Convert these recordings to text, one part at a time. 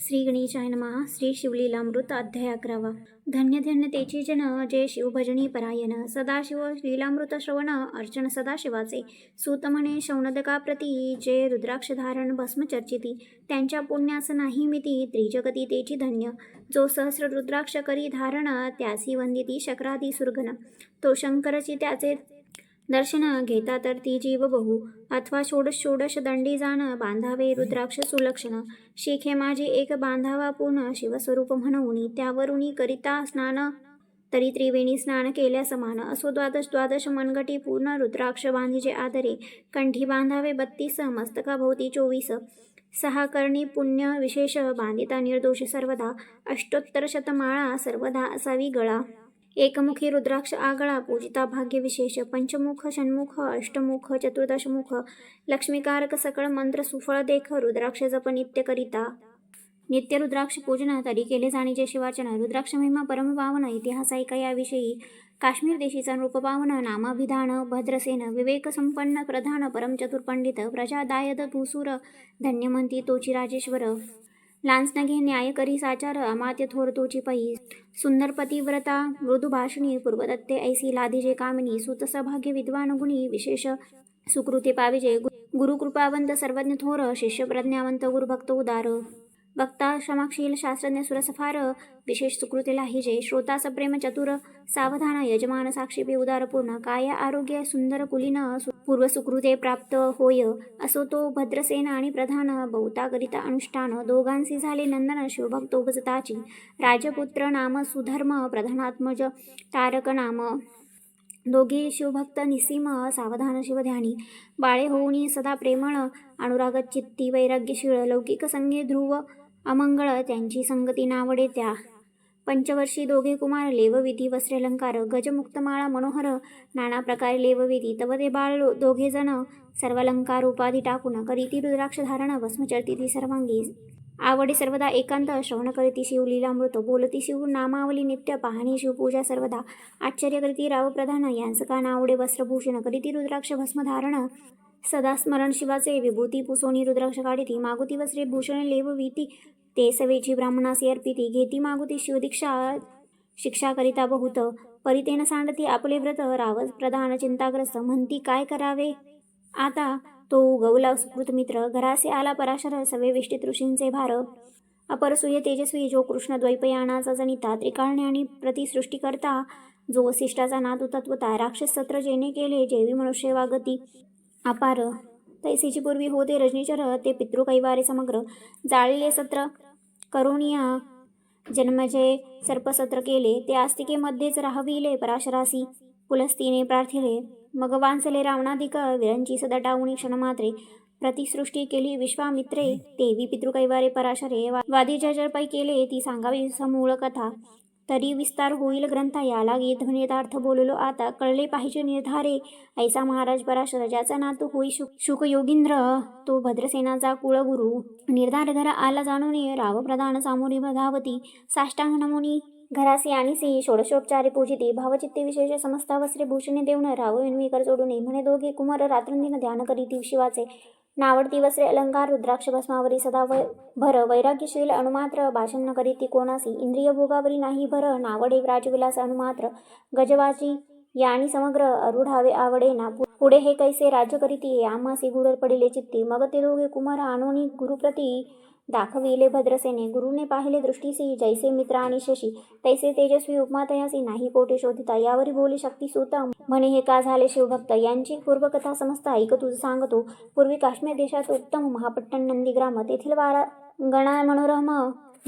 श्री गणेशाय नमः. श्री शिवलीलामृत अध्याय 11. धन्य धन्य तेची जन जे शिवभजनी परायण. सदाशिव लीलामृत श्रवण अर्चन सदाशिवाचे. सूत म्हणे शौनदकाप्रती जे रुद्राक्ष धारण भस्म चर्चिती. त्यांच्या पुण्यास नाही मिती त्रिजगती तेची धन्य. जो सहस्र रुद्राक्ष करी धारण त्यासी वंदिती शक्रादी सुरगण. तो शंकरची त्याचे दर्शन घेता तर ती जीव बहु. अथवा षोडश दंडी जाण बांधावे रुद्राक्ष सुलक्षण. शिखे माझी एक बांधावा पूर्ण शिवस्वरूप म्हणून. त्यावरुनी करिता स्नान तरी त्रिवेणी स्नान केल्या समान. असो द्वादश मनगटी पूर्ण रुद्राक्ष बांधिजे आदरे. कंठी बांधावे 32 मस्तका भोवती 24. 6 कर्णी पुण्य विशेष बांधिता निर्दोष सर्वदा. अष्टोत्तर शतमाळा सर्वदा असावी गळा. एकमुखी रुद्राक्ष आगळा पूजिता भाग्य विशेष. पंचमुख षण्मुख अष्टमुख चतुर्दशमुख. लक्ष्मीकारक सकळ मंत्र सुफळ देख. रुद्राक्ष जप नित्य करिता. नित्य रुद्राक्ष पूजन तरी केले जाणीचे शिवाचन. रुद्राक्ष महिमा परम पावन इतिहास ऐका याविषयी. काश्मीर देशीचा नृप पावन नामाभिधान भद्रसेन. विवेक संपन्न प्रधान परम चतुर्पंडित. प्रजा दायद भूसूर धन्य म्हणती तोची राजेश्वर. लांच न घे न्याय करी साचार अमात्य थोर तोची पै. सुंदर पतिव्रता मृदू भाषणी पूर्वदत्ते ऐसी लादिजे कामिनी. सुत सभाग्य विद्वान गुणी विशेष सुकृती पाविजे. गुरुकृपावंत सर्वज्ञ थोर शिष्य प्रज्ञावंत गुरुभक्त उदार. भक्ता क्षमाशील शास्त्रज्ञ सुरसफार विशेष सुकृती लाहिजे. श्रोता सप्रेम चतुर सावधान यजमान साक्षी उदार पूर्ण. काया आरोग्य सुंदर कुलीन पूर्व सुकृते प्राप्त होय. असो तो भद्रसेन आणि प्रधान बहुता करिता अनुष्ठान. दोघांसी झाले नंदन शिवभक्त उपजताची. राजपुत्र नाम सुधर्म प्रधानात्मज तारक नाम. दोघे शिवभक्त निसीम सावधान शिवध्यानी. बाळे होऊनी सदा प्रेमळ अनुराग चित्ती. वैराग्यशीळ लौकिक संगे ध्रुव अमंगळ त्यांची संगती नावडे त्या. पंचवर्षी दोघे कुमार लेवविधी वस्त्रलंकार. गजमुक्तमाळा मनोहर नाना प्रकारे लेवविधी. तव ते बाळ दोघे जण सर्वालंकार उपाधी टाकून. करीती रुद्राक्ष धारण भस्म चर्चिती सर्वांगी. आवडे सर्वदा एकांत श्रवण करीती शिवलीलामृत. बोलती शिव नामावली नित्य पाहणी शिवपूजा सर्वदा. आश्चर्य करीती राव प्रधान यांस का नावडे वस्त्रभूषण. करीती रुद्राक्ष भस्म धारण सदा स्मरण शिवाचे. विभूती पुसोनी रुद्राक्ष काढिती. मागुती वस्त्रे भूषणे लेवविती ते सवेची ब्राह्मणासी अर्पिती. घेती मागुती शिवदीक्षा शिक्षा करिता बहुत. परितेन सांडती आपले व्रत. राव प्रधान चिंताग्रस्त म्हणती काय करावे आता. तो उगवला सुकृत मित्र घरासे आला पराशर. सवे वेष्टीत ऋषींचे भार. अपरसूय तेजस्वी जो कृष्ण द्वैपयानाचा जनिता. त्रिकाळने आणि प्रतिसृष्टी करता जो वसिष्ठाचा नातू तत्वता. राक्षस सत्र जेने केले जेवी मनुष्य वागती अपार. तैसीची पूर्वी होते रजनीचर ते पितृकैवारे समग्र. जाळले सत्र करुणिया जन्मजय सर्पसत्र केले. ते आस्तिकेमध्येच राहविले पराशरासी. पुलस्तीने प्रार्थिले मग वांसले रावणाधिक. विरंची सदा टावणी क्षणमात्रे. प्रतिसृष्टी केली विश्वामित्रे. तेवी पितृकैवारे पराशरे. वादी जर्पै केले ती सांगावी समूळ कथा. तरी विस्तार होईल ग्रंथा. याला ध्वनितार्थ बोललो आता. कळले पाहिजे निर्धारे ऐसा महाराज पराशर. ज्याचा नातू होई शुक योगींद्र तो भद्रसेनाचा कुळगुरु. निर्धार घरा आला जाणून राव प्रधान सामोरी धावती. साष्टांग नमुनी घरासी आणीसी षोडशोपचारे पूजिती. भावचित्ते विशेष समस्ता वस्त्रे भूषणे देऊन राव विनवीकर जोडून. म्हणे दोघे कुमार रात्रंदिन ध्यान करीती शिवाचे. नावडती वस्त्रे अलंकार रुद्राक्ष भस्मावरी सदा भर. वैराग्यशील अनुमात्र भाषण न करीती कोणासी. इंद्रिय भोगावरी नाही भर. नावडे राजविलास अनुमात्र. गजवाची यानी समग्र अरुढावे आवडे ना. पुढे हे कैसे राज्य करीती आम्हासी गुढ पडिले चित्ती. मग ते दोघे कुमार आणूनी गुरुप्रती दाखविले भद्रसेने. गुरुने पाहिले दृष्टीसी जैसे मित्र आणि शशी. तैसे तेजस्वी उपमातयासी नाही कोठे शोधिता. यावरी बोली शक्ती सूत म्हणे हे का झाले शिवभक्त. यांची पूर्वकथा समस्त ऐक तुझ सांगतो. पूर्वी काश्मीर देशात उत्तम महापट्टण नंदीग्राम. तेथील गणा मनोरम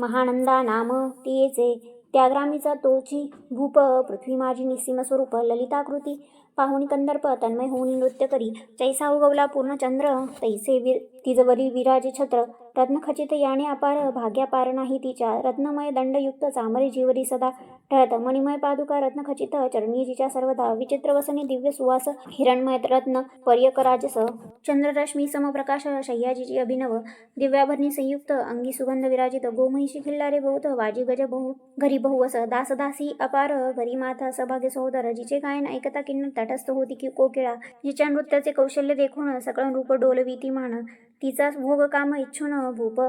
महानंदा नाम तियेचे. त्या ग्रामीचा तोची भूप. पृथ्वी माझी निस्सीम स्वरूप. ललिताकृती पाहुणी कंदर्प तन्मय होऊन नृत्य करी. जैसा उगवला पूर्ण चंद्र तैसे तिजवरी विराजे छत्र. रत्नखचित याने अपार भाग्यापार नाही तिच्या. रत्नमय दंडयुक्त चामरे जीवरी सदा टळत. मणिमय पादुका रत्नखचित चरणी जिच्या सर्वदा. विचित्र वसने दिव्य सुवास हिरणमय रत्न पर्यकराजस. चंद्ररश्मी समप्रकाश शय्याजीची अभिनव. दिव्याभरणी संयुक्त अंगी सुगंध विराजित. गोमहिषी खिल्लारे बहुत वाजी गज बहु घरी बहुवस. दासदासी अपार घरी माता सभाग्य सहोदर. जिचे गायन ऐकता किन्नर तटस्थ होती की कोकिळा. जिच्या नृत्याचे कौशल्य देखून सकळ रूप डोलविती मान. तिचा भोग काम इच्छून भूप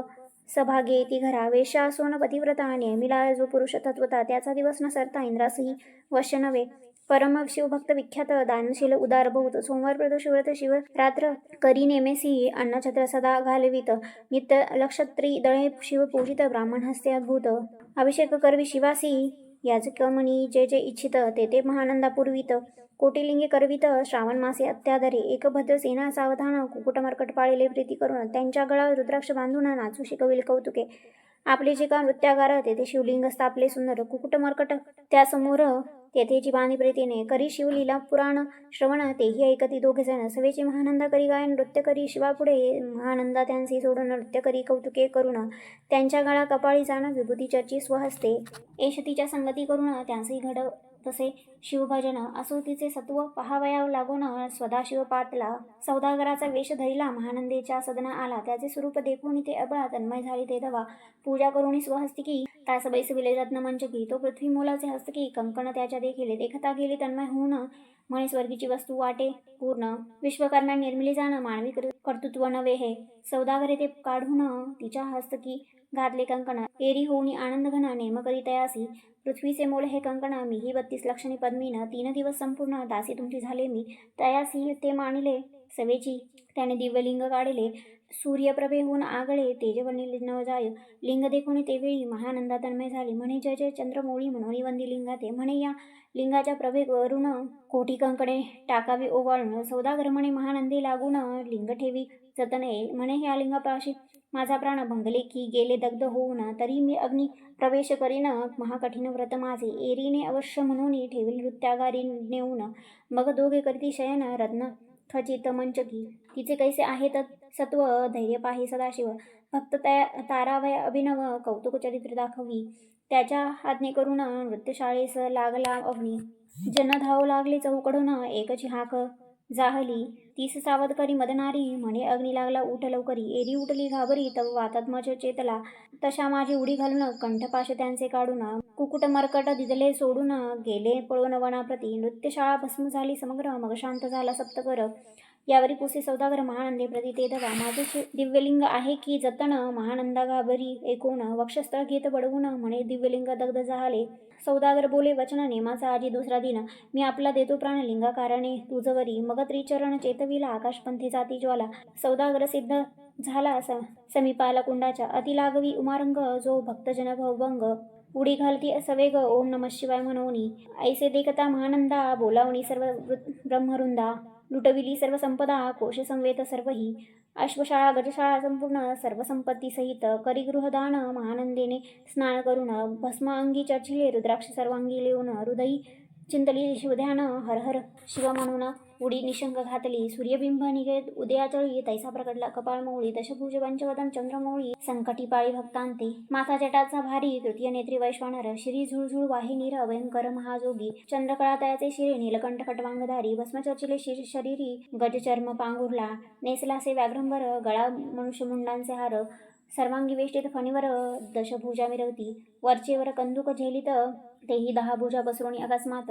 सभागे ती घरा वेश्या सोन पतिव्रता नेहमीला जो पुरुष तत्वता त्याचा दिवस न सरता इंद्रासही वश्य नव्हे. परम शिवभक्त विख्यात दानशील उदार बहुत सोमवार प्रदोष व्रत शिव रात्र करी नेमेसी अन्नछत्र सदा घालवित नित्य लक्षत्री दळे शिव पूजित ब्राह्मण हस्ते अद्भुत अभिषेक करवी शिवासी याजकमनी जे जे इच्छित ते ते महानंदापूर्वित कोटिलिंगे करवित श्रावण मासे अत्यादरे एक भद्र सेना सावधान कुकुट मर्कट पाळिले प्रीती करून त्यांच्या गळावर रुद्राक्ष बांधून नाचू शिकविल कौतुके आपले जे का नृत्यागार तेथे शिवलिंग स्थापले सुंदर कुकुट मर्कट त्यासमोर तेथेची बाणी प्रीतीने करी शिवलीला पुराण श्रवण तेही ऐकती दोघे जण सवेची महानंदा करी गायन नृत्य करी शिवापुढे महानंदा त्यांचे सोडून नृत्य करी कौतुके करून त्यांच्या गळा कपाळी जाण विभूती चर्ची स्वहस्ते एशतीच्या संगती करून त्यांचे घड तसे शिवभजन असो तिचे सत्व पहावया लागून सदाशिव पातला सौदागराचा वेश धरिला महानंदेच्या सदना आला त्याचे स्वरूप देखून ते अबळा तन्मय झाली ते दवा पूजा करून स्वहस्तिकी तास बैसविले रत्न मंचकी तो पृथ्वी मोलाचे हस्तकी कंकण त्याच्या देखील देखता गेली तन्मय होऊन म्हणे स्वर्गीची वस्तू वाटे पूर्ण विश्वकर्मा निर्मिली जाणं मानवी कर्तृत्व नव्हे हे सौदागरे ते काढून तिच्या हस्तकी घातले कंकण एरी होऊनी आनंद घना नेम करी तयासी पृथ्वीचे मोल हे कंकण मीही 32 लक्षणी पद्मीन 3 दिवस संपूर्ण दासी तुमची झाले मी तयासी ते मानिले सवेची त्याने दिव्यलिंग काढले सूर्यप्रभेहून आगळे तेजवनी न जाय लिंग देखून तेवेळी महानंदा तन्मय झाली म्हणे जय जय चंद्रमौळी म्हणून वंदी लिंगाते म्हणे या लिंगाच्या प्रभेवरून कोटी कंकणे टाकावी ओवाळून सौदागर म्हणे महानंदी लागून लिंग ठेवी जतन येईल म्हणे ह्या लिंगापाशी माझा प्राण भंगले की गेले दग्ध होऊन तरी मी अग्नी प्रवेश करीन महाकठीण व्रत माझे एरीने अवश्य म्हणून ठेवील नृत्यागारी नेऊन मग दोघे करती शयन रत्न खचित मंचकी तिचे कैसे आहेत सत्व धैर्य पाही सदाशिव भक्त तारावय अभिनव कौतुक चरित्र दाखवी त्याच्या आज्ञे करून नृत्यशाळेस लागला अग्नी जन धावू लागले चौकडून एकची हाक जाहली 30 सावध करी मदनारी म्हणे अग्नी लागला उठ लवकरी एरी उठली घाबरी तव वातात मज चेतला तशा माझी उडी घालून कंठपाश त्यांचे काढून कुकुट मर्कट दिदले सोडून गेले पळून वनाप्रती नृत्यशाळा भस्म झाली समग्र मग शांत झाला सप्तकर यावरी पुसे सौदागर महानंदे प्रती ते दवा माझे दिव्यलिंग आहे की जतन महानंदा घाबरी एकूण वक्षस्थळ घेत बडवून म्हणे दिव्यलिंग दग्ध झाले सौदागर बोले वचन नेमाचा आजी दुसरा दिन मी आपला देतो प्राण लिंगा कारणे तुझवरी मग त्रिचरण चेतविला आकाशपंथी जाती ज्वाला सौदागर सिद्ध झाला समीपाला कुंडाच्या अतिलागवी उमारंग जो भक्तजन भवभंग उडी घालती सवेग ओम नमः शिवाय म्हणोनी ऐसे देखता महानंदा बोलावणी सर्व ब्रह्मरुंदा लुटविली सर्व संपदा कोश संवेत सर्वही अश्वशाळा गजशाळा संपूर्ण सर्व संपत्ती सहित करिगृहदान महानंदेने स्नान करून भस्म अंगी चर्चिले रुद्राक्ष सर्वांगी लेऊन हृदयी चिंतली शिवध्यान हर हर शिव म्हणून उडी निशंक घातली सूर्यबिंब निघेत उदयाचळी तैसा प्रकटला कपाळमौळी दशभुज पंचवदन चंद्रमौळी संकटी पाळी भक्तांते माथा जटाचा भारी तृतीय नेत्री वैश्वानर श्री झुळझुळ वाहिनीर भयंकर महाजोगी चंद्रकळा तयाचे शिरे नीलकंठ खटवांगधारी भस्म चर्चिले शरीरी गजचर्म पांघुरला नेसलासे व्याघ्रंबर गळा मनुष्यमुंडांचे हार सर्वांगी वेष्टीत फणीवर दशभुजा मिरवती वरचेवर कंदुक झेलित तेही 10 भुजा पसरून अकस्मात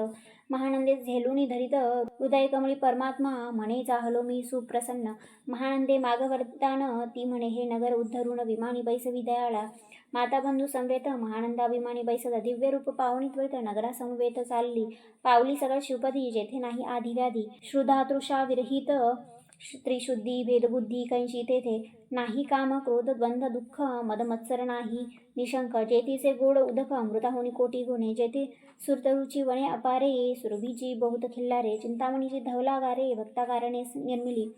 महानंदे झेलुनी धरित हृदय कमळी परमात्मा म्हणे जाहलो मी सुप्रसन्न महानंदे मागवरदान ती म्हणे हे नगर उद्धरून विमानी बैसवी दयाळा माता बंधू संवेत महानंदाभिमानी बैसत दिव्य रूप पावणी त्वरित नगरा समवेत चालली पावली सगळ शिवपदी जेथे नाही आधी व्याधी श्रुधातृषा विरहित त्रिशुद्धी भेदबुद्धी कैंशी तेथे नाही काम क्रोध द्वंद्व दुःख मदमत्सर नाही निशंक जेथीचे गोड उदक अमृताहुनी कोटी गुणे जेथे सुरतरुची वने अपारे सुरभीची बहुत खिल्लारे चिंतामणीची धवलागारे भक्ताकारणे निर्मिली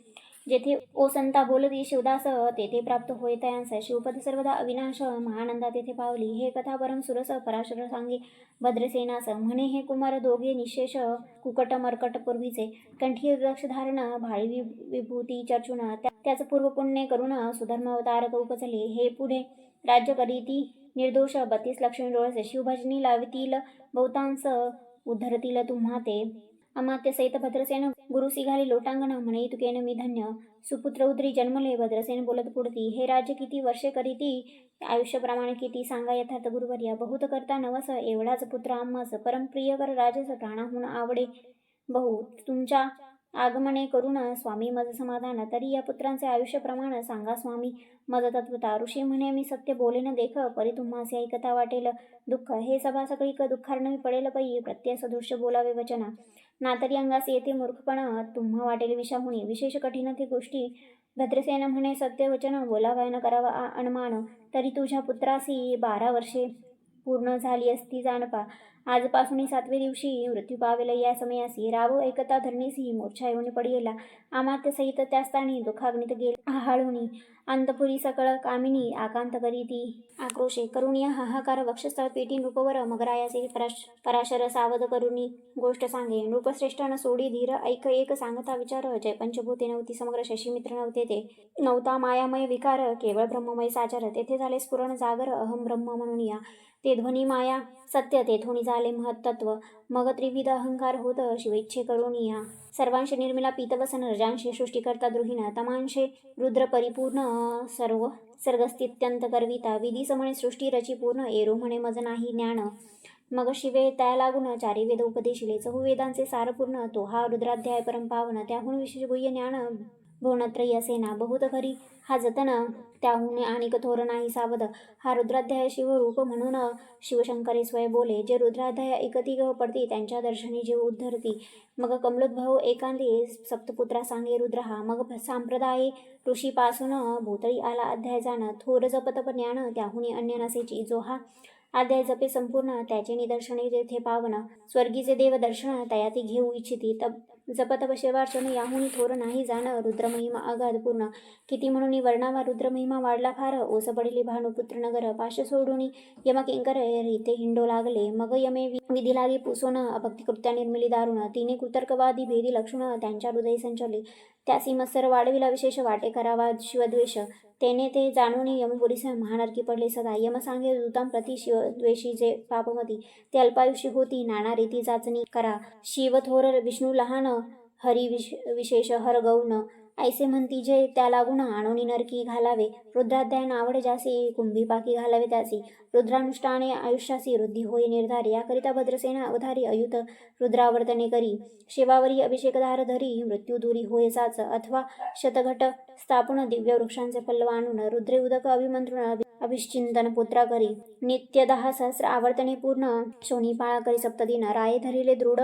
जेथे ओसंता बोलती शिवदास तेथे प्राप्त होय तयांस शिवपद सर्वदा अविनाश महानंदा तेथे पावली हे कथा परम सुरस पराशर सांगे भद्रसेनास म्हणे हे कुमार दोघे निशेष कुकट मर्कट पूर्वीचे कंठी रुद्राक्ष धारण भाळी विभूती चर्चून त्याच पूर्व पुण्य करून सुधर्म अवतारक उपचले हे पुढे राज्य करीती निर्दोष 32 लक्षणी डोळसे शिवभजनी लावतील बहुतांस उद्धरतील तुम्हा ते अमात्य सहित भद्रसेन गुरुसी घाली लोटांगण म्हणे इतुकेन मी धन्य सुपुत्र उद्री जन्मले भद्रसेन बोलत पुढती हे राज्य किती वर्षे करीती आयुष्यप्रमाणे किती सांगा यथार्थ गुरुवर्या बहुत करता नवस एवढाच पुत्र आम्हास परमप्रिय कर राजस प्राणाहून आवडे बहु तुमच्या आगमने करून स्वामी मज समाधान, तरी या पुत्रांचे आयुष्य प्रमाण सांगा स्वामी मज तत्वता. ऋषी म्हणे, मी सत्य बोलेन देख, परी तुम्हासे ऐकता वाटेल दुःख. हे सभा सगळीक दुःखार्णवी पडेल पै, प्रत्यय सदृश्य बोलावे वचना. नातरी अंगास येथे मूर्खपण, तुम्हा वाटेल विषाहुणी. विशेष कठीण ती गोष्टी. भद्रसेन म्हणे, सत्य वचन बोलावयान करावा अनुमान. तरी तुझ्या पुत्रासी 12 वर्षे पूर्ण झाली असती जानपा. आजपासून 7वे दिवशी मृत्यू पावेल या समयासी. राव ऐकता धरणीसी मूर्छा येऊन पडियेला. अमात्य सहित त्या स्थानी दुःखाग्नीत गेले आहाळूनी. अंतपुरी सकळ कामिनी आकांत करीती आक्रोशे. करुणिया हाहाकार वक्षस्थळ पेटी नृपवर. मग रायाचे पराशर सावध करुणी गोष्ट सांगे. नृपश्रेष्ठान सोडी धीर ऐक एक सांगता विचार. जय पंचभूते नव्हती समग्र, शशीमित्र नव्हते ते. नव्हता मायामय विकार, केवळ ब्रह्ममय साचार. तेथे झाले स्फुरण जागर, अहम ब्रह्म म्हणून या. ते ध्वनी माया सत्य, तेथोनी झाले महत्त्व. मग त्रिविध अहंकार होत शिवेच्छे करुणिया. सर्वांशी निर्मिला पीतवसन, रजांशी सृष्टिकर्ता द्रुहिण. तमांशे रुद्र परिपूर्ण, सर्व सर्गस्थित्यंत करविता. विधी समणे सृष्टी रची पूर्ण, एरो म्हणे मज नाही ज्ञान. मग शिवे त्या लागून चारी वेद उपदेशिले. चहुवेदांचे सारपूर्ण, तो हा रुद्राध्याय परमपावन. त्याहून विशेष गुह्य ज्ञान भुवनत्रयी असेना. बहुत खरी हा जतन, त्याहून आणि कठोर नाही सावध. हा रुद्राध्याय शिवरूप म्हणून शिवशंकरे स्वय बोले. जे रुद्राध्याय ऐकती पडती, त्यांच्या दर्शनी जीव उद्धरती. मग कमलोद्भव एकांती सप्तपुत्रा सांगे रुद्र हा. मग सांप्रदाये ऋषीपासून भोतळी आला अध्याय जाण. थोर जपतप ज्ञान, त्याहुनी अन्य नसेची. जो हा अध्याय जपे संपूर्ण, त्याचे निदर्शने जेथे पावन. स्वर्गीचे देव दर्शन, तयाती घेऊ इच्छिती. जपतप शिवार्चन, याहुनी थोर नाही जाण. रुद्रमहिमा अगाध पूर्ण, किती म्हणून वर्णावा. रुद्रमहिमा वाढला फार, ओस पडली भानुपुत्र नगर. पाश सोडून यमकिंकर रीते हिंडो लागले. मग यमे विधी लागी पुसोन, अभक्तिकृत्या निर्मिली दारुण. तिने कुतर्कवादी भेदी लक्षण, त्यांच्या हृदयी संचरली. त्यासी मत्सर वाढविला विशेष, वाटे करावा शिवद्वेष. तेने ते जाणून यमपुरीस महानरकी पडले सदा. यम सांगे दूतां प्रति शिवद्वेषी जे पापमती. ते अल्पायुषी होती, नाना रीती जाचणी करा. शिव थोर विष्णू लहान, हरी विशेष हर गौण. ऐसे म्हणती जे त्या लागून, आणोनी नरकी घालावे. रुद्राध्याय नावड ज्यासी, कुंभीपाकी घालावे त्यासी. रुद्रानुष्ठाने आयुष्यासी वृद्धी होय निर्धारी. याकरिता भद्रसेना अवधारी, अयुत रुद्रावर्तने करी. शिवावरी अभिषेकधार धरी, मृत्यू दूरी होय साच. अथवा शतघट स्थापून, दिव्य वृक्षांचे पल्लव आणून. रुद्रे उदक अभिमंत्रुण, अभिश्चिंतन पुत्रा करी. नित्य 10 सहस्र आवर्तने पूर्ण, शोणी पाळा करी सप्तदिन. राये धरिले दृढ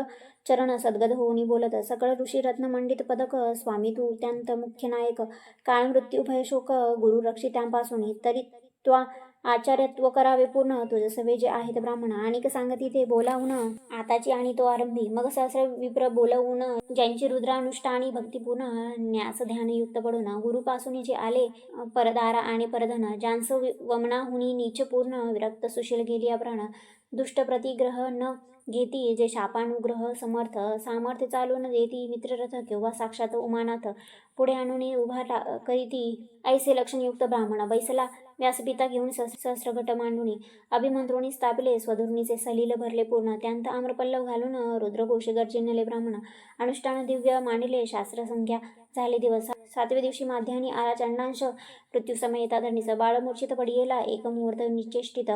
चरण, सद्गद होऊनी बोलत. सकळ ऋषी रत्न मंडित पदक, स्वामी तू अत्यंत मुख्य नायक. काळ मृत्यू भय शोक, गुरु रक्षी त्यांपासून. तरी त्वा आचार्यत्व करावे पूर्ण, तुझसवे जे आहेत ब्राह्मण. आणिक सांगती ते बोलावून, आताची आणि तो आरंभी. मग सहस्र विप्र बोलवून, ज्यांची रुद्रानुष्ठानी भक्तिपूर्ण, न्यास ध्यानयुक्त पडून. गुरुपासून जे आले परदारा आणि परधन, ज्यांस वमनाहुनी नीच पूर्ण, विरक्त सुशील गेली प्राण. दुष्ट प्रतिग्रह न घेती, जे शापानुग्रह समर्थ. सामर्थ्य चालून देती मित्ररथ, किंवा साक्षात उमानाथ. पुढे आणून उभा करीती ऐसे लक्षणयुक्त ब्राह्मण. बैसला व्यासपिता घेऊन सहस्रघट मांडुनी. अभिमंत्रुणी स्थापिले, स्वधुर्णीचे सलील भरले पूर्ण. त्यांत आम्रपल्लव घालून, रुद्रघोष गर्जिनले ब्राह्मण. अनुष्ठान दिव्य मांडिले, शास्त्रसंख्या झाले दिवस. 7वे दिवशी माध्यानी आला चंडांश, मृत्यू समय येता धरणीचा. बाळ मूर्छित पडियेला, एक मुहूर्त निचेष्टित.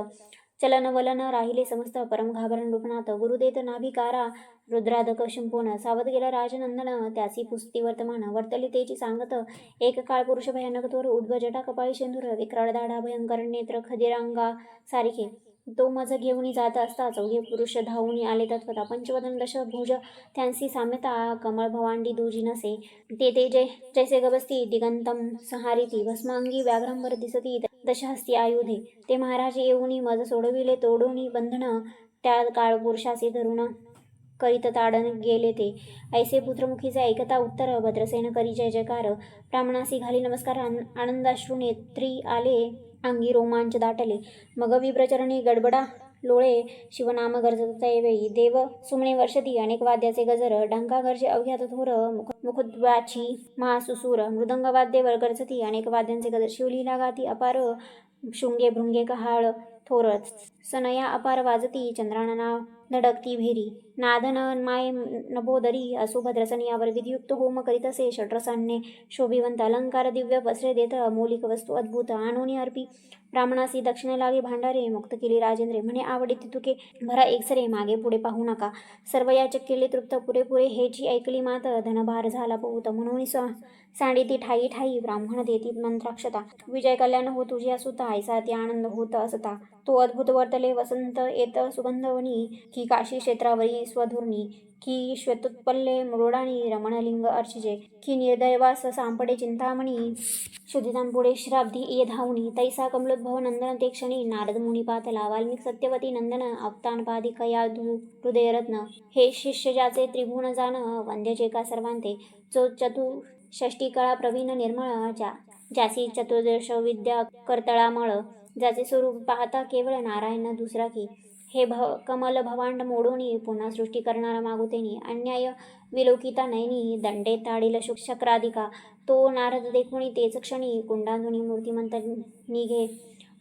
चलन वलन राहिले समस्त, परम घाबरण रूपनाथ. गुरुदेत नाभिकारा, रुद्राधक शिंपोन. सावध गेला राजनंदन, त्यासी पुस्ती वर्तमान. वर्तली तेची सांगत, एक काळ पुरुष भयानक थोर. उड्व जटा कपाळी शेंदूर, विक्राळ दाढा भयंकर नेत्र खदिरांगा सारिखे. तो मज घेऊन जात असता, 4घे पुरुष धावून आले तत्वता. पंचवदन दशभुज त्यांसी साम्यता, कमळ भवांडी दुजी नसे. ते जैसे गबस्ती, दिगंतम संहारिती. भस्मांगी व्याघ्रांबर दिसती, दशहस्ती आयुधे. ते महाराज येऊनी मज सोडविले तोडूनी बंधन. त्या काळ पुरुषासी धरून करीत ताडन गेले ते. ऐसे पुत्रमुखीचे ऐकता उत्तर, भद्रसेन करी जय जयकार. ब्राह्मणासी घाली नमस्कार, आनंदाश्रू नेत्री आले, अंगी रोमांच दाटले. मग विप्रचरणी गडबडा लोळे, शिवनाम गरजत वेळी. देव सुमणे वर्षती, अनेक वाद्याचे गजर. डंका गरजे अवघ्यात थोर, मुखद्वाची महासुसूर. मृदंग वाद्ये गरजती, अनेक वाद्यांचे गजर. शिवलीला गाती अपार, शृंगे भृंगे कहाळ. थोरच सनया अपार वाजती चंद्राना धडकती भेरी नादन माय नभोदरी असो भद्रसनी यावर विधियुक्त होम करीत असे षट्रसान्ने शोभिवंत अलंकार दिव्य पसरे देत मौलिक वस्तू अद्भुत आणोनी अर्पी ब्राह्मणासी दक्षिणे लागे भांडारे मुक्त केली राजेंद्रे म्हणे आवडीती तुके भरा एकसरे मागे पुढे पाहू नका सर्व याचक केले तृप्त पुरेपुरे हेची ऐकली मात धनभार झाला बहुत म्हणून सांडिती ठाई ठाई ब्राह्मण देती मंत्राक्षता विजय कल्याण हो तुझे असुता ऐसा ती आनंद होत असता तो अद्भुत वर्तले वसंत येत सुगंधवनी की काशी क्षेत्रावरी स्वधुर्णी की श्वेतोत्पल्ले मृडाणी रमणलिंग अर्चिजे की निर्दयवास सांपडे चिंतामणी शुद्धितांपुढे श्राब्दी ये धावणी तैसा कमलोद्भव नंदन ते क्षणी नारद मुनी पातला वाल्मिक सत्यवती नंदन अवतानपादिकया हृदयरत्न हे शिष्य ज्याचे त्रिभुवन जाण वंद्यचे का सर्वांते जो षष्टी कळा प्रवीण निर्मळ ज्यासी चतुर्दश विद्या करतळामळ ज्याचे स्वरूप पाहता केवळ नारायण दुसरा की हे कमल भवांड मोडोनी पुन्हा सृष्टी करणारा मागुतेनी अन्याय विलोकिता नयनी दंडे ताडील शक्राधिका तो नारद देखुनी तेच क्षणी कुंडांधुनी मूर्तिमंत निघे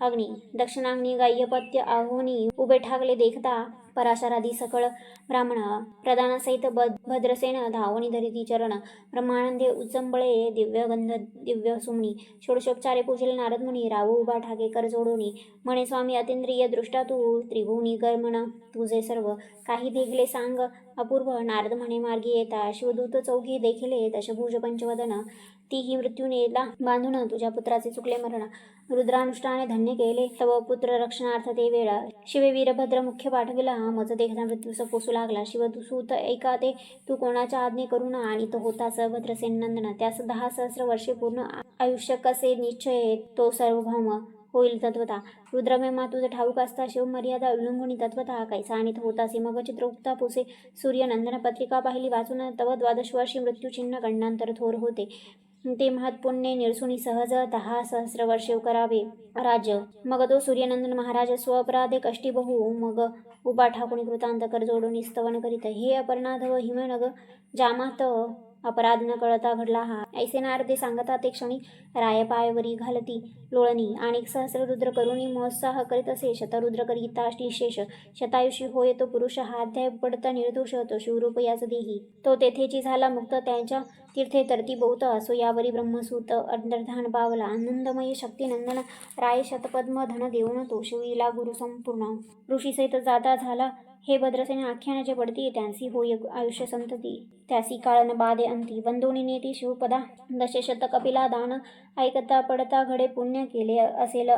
अग्नी दक्षिणाग्नी गाय्यपत्य आहोनी उभे ठाकले देखता पराशरादी सकळ ब्राह्मण प्रधानासहित भद्रसेन धावणी धरिती चरण ब्रह्मानंदे उचंबळे दिव्यगंध दिव्य सुमणी षोडशोपचारे पूजले नारद मुनी राहू उभा ठाके कर जोडोनी म्हणे स्वामी अतिंद्रिय दृष्टा तू त्रिभुवनी कर्मण तुझे सर्व काही देखले सांग अपूर्व नारद म्हणे मार्गी येता शिवदूत चौघी देखिले दशभुज पंचवदन तीही मृत्यूनेला बांधून तुझ्या पुत्राचे चुकले मरण रुद्रानुष्ठाने धन्य केले तव पुत्र रक्षणार्थ ते वेळ शिवे वीरभद्र मुख्य पाठविला मज देखता मृत्यूस पोसू लागला शिवसूत ऐका ते तू कोणाच्या आज्ञे करून आणि तो होतास भद्रसेन नंदन त्यास 10 सहस्र वर्षे पूर्ण आयुष्य कसे निश्चय तो सार्वभौम होईल तत्वता रुद्रमेमा तुझं ठाऊक असता शिवमर्यादा उल्लंघुनी तत्वता कैसा आणि होतासे मग चित्रगुप्ता पुसे सूर्यनंदन पत्रिका पाहिली वाचून तव 12 वर्षी मृत्यूचिन्ह गंडांतर थोर होते ते महत्पुण्य निरसुनी सहज 10 सहस्र वर्षे करावे राज्य मग तो सूर्यनंदन महाराज स्वअपराधे कष्टी बहु मग उभा ठाकुणी कृतांत कर जोडून स्तवन करीत हे अपर्णाधव हिमनग जामात अपराध न कळता घडला हा ऐसे नारदे सांगता ते क्षणी रायपायवरी घालती लोळणी आणि सहस्र रुद्र करुणी मोत्साह करीत असे शतरुद्र करिता निशेष शतायुषी होय तो पुरुष हा अध्याय पडता निर्दोष तो शिवरूप याच देही तो तेथेची झाला मुक्त त्यांच्या तीर्थे तरती बहुत असो यावरी ब्रह्मसूत अंतर्धान पावला आनंदमयी शक्तिनंदन राय शतपद्म धन देऊन तो शिवीला गुरु संपूर्ण ऋषीसहित जाता झाला हे भद्रसेन आख्यानाचे पडती त्यांसी होय आयुष्य संतती त्यासी काळन बाधे अंती वंदोनी नेती शिवपदा दशशत कपिला दान ऐकता पडता घडे पुण्य केले असेल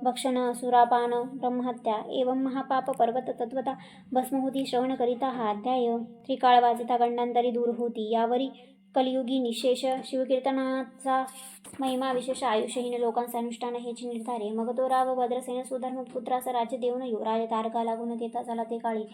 भक्षण सुरापान ब्रह्महत्या एवं महापाप पर्वत तत्वता भस्म होती श्रवण करिता हा अध्याय त्रिकाळ वाचिता गंडांतरी दूर होती यावरी कलियुगी निशेष शिवकीर्तनाचा महिमा विशेष आयुष्यहीन लोकांचा अनुष्ठान हेची निर्धारे मग तो राव भद्रसेन सुधर्म पुत्राचा राज्य देऊन युवराज तारका लागून घेता झाला ते काळी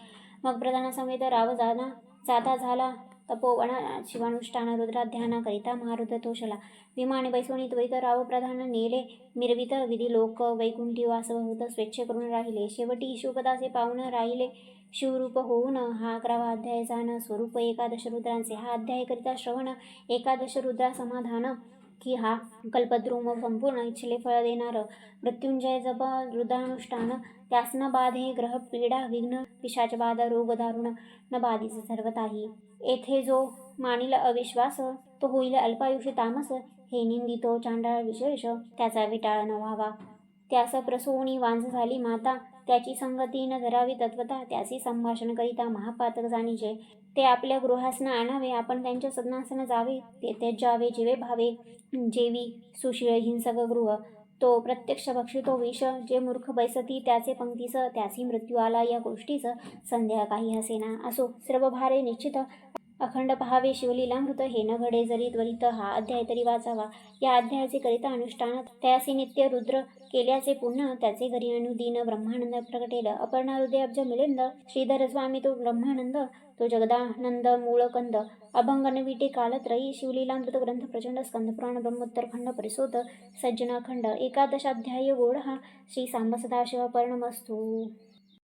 मग प्रधानासमेत राव जाता झाला तपोवन शिवानुष्ठान रुद्राध्याना करिता महारुद्र तोषला विमाने बैसवणी त्वरित राव प्रधान नेले मिरवित विधी लोक वैकुंठी वासवभूत स्वेच्छ करून राहिले शेवटी शिवपदाचे पावन राहिले शिवरूप होऊन हा 11वा अध्याय जाण स्वरूप 11 रुद्रांचे हा अध्याय करिता श्रवण 11 रुद्रा समाधान की हा कल्पद्रुम संपूर्ण इच्छले फळ देणार मृत्युंजय जप रुद्रानुष्ठान त्यास न बाधे ग्रह पीडा विघ्न पिशाच बाधा रोग दारुण न बाधीस सर्वताही येथे जो मानिल अविश्वास तो होईल अल्पायुषी तामस हे निंदितो चांडाळ विशेष त्याचा विटाळ न व्हावा त्यास प्रसूनी वांझ झाली माता त्याची संगती न धरावी तत्वता त्याची संभाषण करिता महापातक जाणीचे ते आपल्या गृहास न आणावे आपण त्यांच्या सदनासन जावे ते त्याजावे जीवे भावे जेवी सुशीळ हिंसक गृह तो प्रत्यक्ष भक्षितो विष जे मूर्ख बैसती त्याचे पंक्तीस त्यासी मृत्यू आला या गोष्टीच संध्या काही हसेना असो सर्व भारे निश्चित अखंड पहावे शिवलीलामृत हे न घडे जरी त्वरित हा अध्याय तरी वाचावा या अध्यायाचे करिता अनुष्ठान त्यासी नित्य रुद्र केल्याचे पुण्य त्याचे घरी अनुदिन ब्रह्मानंद प्रगटेल अपर्णा हृदय अब्ज मिलिंद श्रीधर स्वामी तो ब्रह्मानंद तो जगदानंद मूळकंद अभंगन विटे कालत्रयी शिवलीलामृत ग्रंथ प्रचंड स्कंद पुराण ब्रह्मोत्तर खंड परिसोत सज्जन खंड 11 अध्याय गोड हा श्री सांब सदाशिव पर्णमस्तु।